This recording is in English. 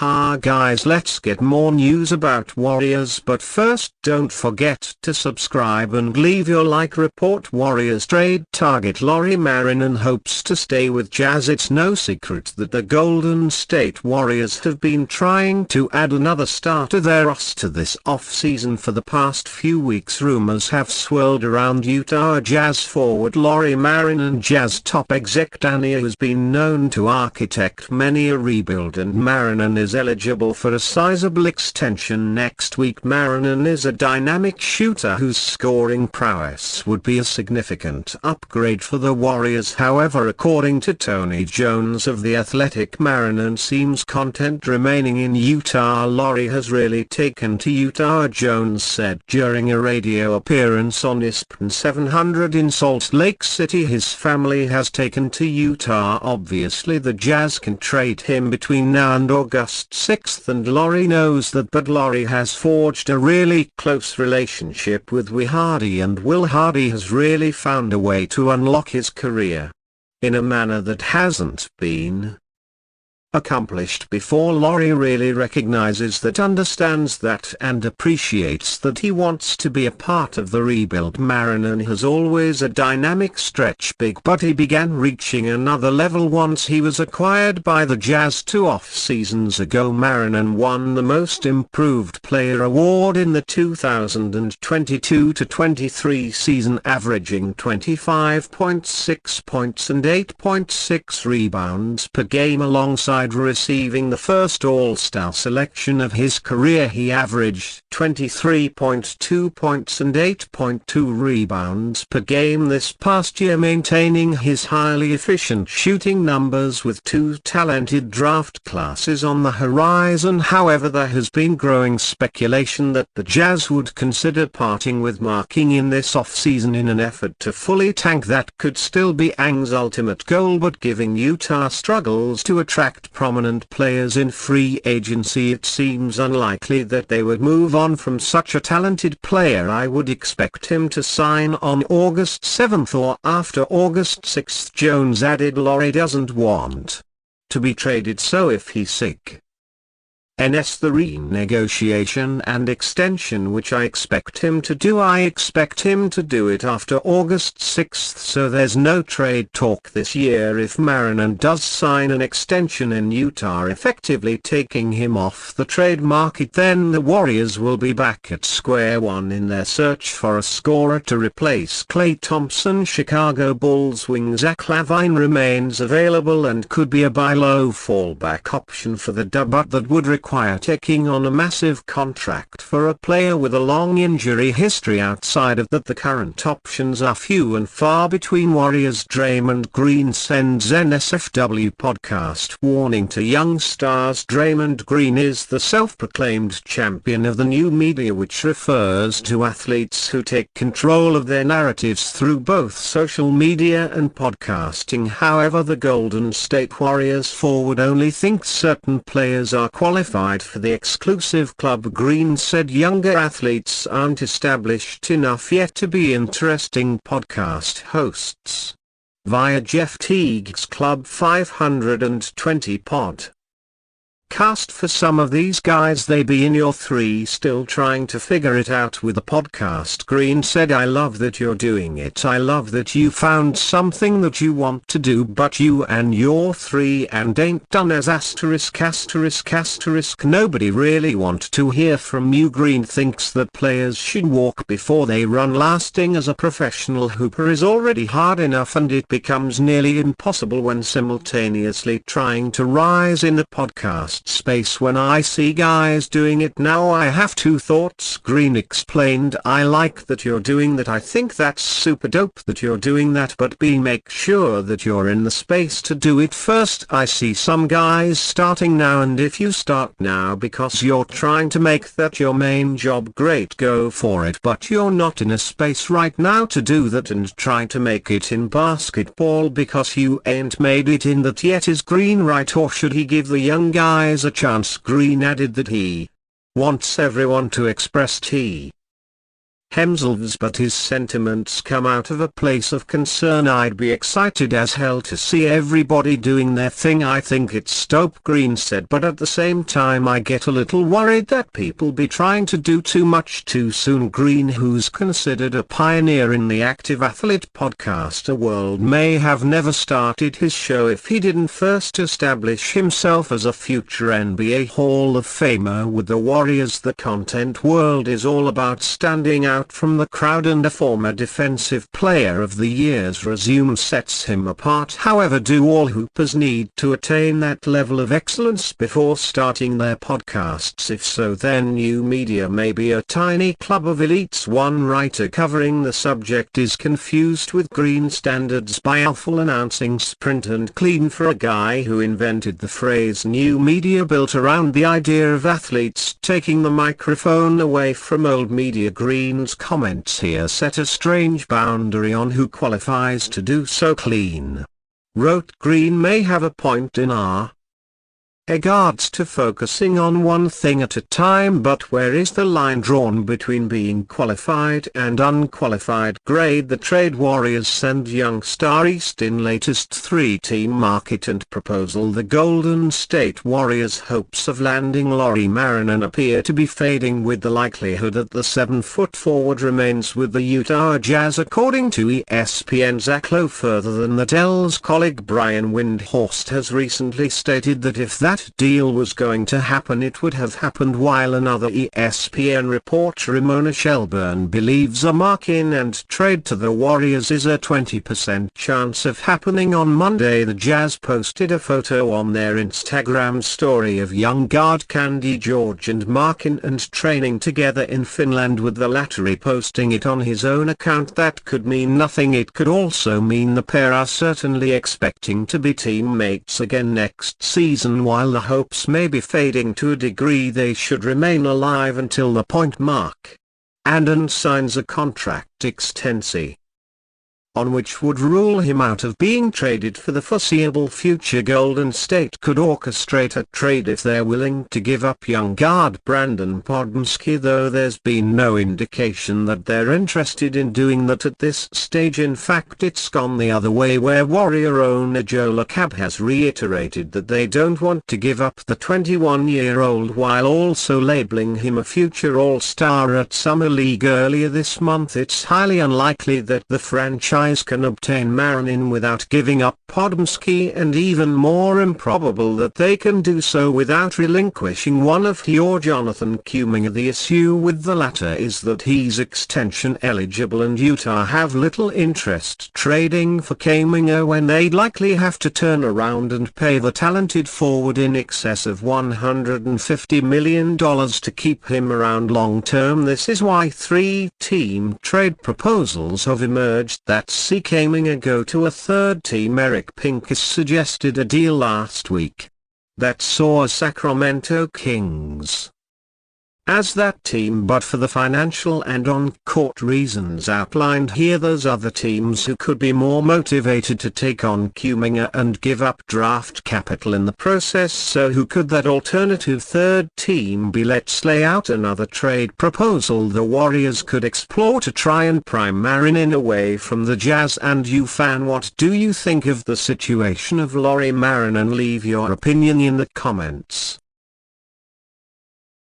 Ha guys, let's get more news about Warriors, but first don't forget to subscribe and leave your like. Report: Warriors trade target Lauri Markkanen hopes to stay with Jazz. It's no secret that the Golden State Warriors have been trying to add another star to their roster this offseason. For the past few weeks, rumors have swirled around Utah Jazz forward Lauri Markkanen. Jazz top exec Danny has been known to architect many a rebuild, and Markkanen is eligible for a sizable extension next week. Markkanen is a dynamic shooter whose scoring prowess would be a significant upgrade for the Warriors. However, according to Tony Jones of The Athletic, Markkanen seems content remaining in Utah. Lauri has really taken to Utah, Jones said during a radio appearance on ESPN 700 in Salt Lake City. His family has taken to Utah. Obviously the Jazz can trade him between now and August 6th, and Lauri knows that, but Lauri has forged a really close relationship with Hardy, and Will Hardy has really found a way to unlock his career in a manner that hasn't been accomplished before. Lauri really recognizes that, understands that, and appreciates that he wants to be a part of the rebuild. Markkanen has always a dynamic stretch big, but he began reaching another level once he was acquired by the Jazz 2 off-seasons ago. Markkanen won the Most Improved Player award in the 2022-23 season, averaging 25.6 points and 8.6 rebounds per game. Alongside receiving the first All-Star selection of his career, he averaged 23.2 points and 8.2 rebounds per game this past year, maintaining his highly efficient shooting numbers with 2 talented draft classes on the horizon. However, there has been growing speculation that the Jazz would consider parting with Markkanen in this offseason in an effort to fully tank. That could still be Ang's ultimate goal, but giving Utah struggles to attract prominent players in free agency, it seems unlikely that they would move on from such a talented player. I would expect him to sign on August 7th or after August 6th, Jones added. Lauri doesn't want to be traded, so if he's sick, the renegotiation and extension, which I expect him to do, I expect him to do it after August 6th, so there's no trade talk this year. If Markkanen does sign an extension in Utah, effectively taking him off the trade market, then the Warriors will be back at square one in their search for a scorer to replace Klay Thompson. Chicago Bulls wing Zach LaVine remains available and could be a buy low fallback option for the Dub, but that would require taking on a massive contract for a player with a long injury history. Outside of that, the current options are few and far between. Warriors Draymond Green sends NSFW podcast warning to young stars. Draymond Green is the self-proclaimed champion of the new media, which refers to athletes who take control of their narratives through both social media and podcasting. However, the Golden State Warriors forward only thinks certain players are qualified for the exclusive club. Green said younger athletes aren't established enough yet to be interesting podcast hosts. Via Jeff Teague's Club 520 pod cast, for some of these guys they be in your 3 still trying to figure it out with the podcast. Green said, I love that you're doing it. I love that you found something that you want to do, but you and your 3 and ain't done as ******. Nobody really want to hear from you. Green thinks that players should walk before they run. Lasting as a professional hooper is already hard enough, and it becomes nearly impossible when simultaneously trying to rise in the podcast space. When I see guys doing it now, I have 2 thoughts. Green explained, I like that you're doing that. I think that's super dope that you're doing that, but make sure that you're in the space to do it first. I see some guys starting now, and if you start now because you're trying to make that your main job, great, go for it, but you're not in a space right now to do that and try to make it in basketball because you ain't made it in that yet. Is Green right, or should he give the young guys a chance? Green added that he wants everyone to express Hemselves, but his sentiments come out of a place of concern. I'd be excited as hell to see everybody doing their thing. I think it's dope, Green said, but at the same time I get a little worried that people be trying to do too much too soon. Green, who's considered a pioneer in the active athlete podcaster world, may have never started his show if he didn't first establish himself as a future NBA Hall of Famer with the Warriors. The content world is all about standing out from the crowd, and a former Defensive Player of the Year's resume sets him apart. However, do all hoopers need to attain that level of excellence before starting their podcasts? If so, then new media may be a tiny club of elites. One writer covering the subject is confused with Green standards by awful announcing sprint and clean for a guy who invented the phrase new media, built around the idea of athletes taking the microphone away from old media. Green's comments here set a strange boundary on who qualifies to do so. Clean wrote, Green may have a point in regards to focusing on one thing at a time, but where is the line drawn between being qualified and unqualified? Grade the trade. Warriors send young star east in latest 3-team market and proposal. The Golden State Warriors' hopes of landing Lauri Markkanen appear to be fading, with the likelihood that the 7-foot forward remains with the Utah Jazz, according to ESPN's Zach Lowe. Further than that, L's colleague Brian Windhorst has recently stated that if that deal was going to happen, it would have happened, while another ESPN reporter, Ramona Shelburne, believes a mark-in and trade to the Warriors is a 20% chance of happening. On Monday, the Jazz posted a photo on their Instagram story of young guard Candy George and Markkanen training together in Finland, with the latter reposting it on his own account. That could mean nothing. It could also mean the pair are certainly expecting to be teammates again next season. While the hopes may be fading to a degree, they should remain alive until the point Markkanen signs a contract extension on which would rule him out of being traded for the foreseeable future. Golden State could orchestrate a trade if they're willing to give up young guard Brandon Podmski, though there's been no indication that they're interested in doing that at this stage. In fact, it's gone the other way, where Warrior owner Joe LaCab has reiterated that they don't want to give up the 21-year-old, while also labeling him a future All-Star at Summer League earlier this month. It's highly unlikely that the franchise can obtain Markkanen without giving up Podmski, and even more improbable that they can do so without relinquishing one of he or Jonathan Kuminga. The issue with the latter is that he's extension eligible, and Utah have little interest trading for Kuminga when they'd likely have to turn around and pay the talented forward in excess of $150 million to keep him around long term. This is why 3-team trade proposals have emerged that see Kuminga go to a third team. Eric Pincus suggested a deal last week that saw Sacramento Kings as that team, but for the financial and on-court reasons outlined here, there's other teams who could be more motivated to take on Kuminga and give up draft capital in the process. So who could that alternative third team be? Let's lay out another trade proposal the Warriors could explore to try and prime Markkanen away from the Jazz. And you fan, what do you think of the situation of Lauri Markkanen? Leave your opinion in the comments.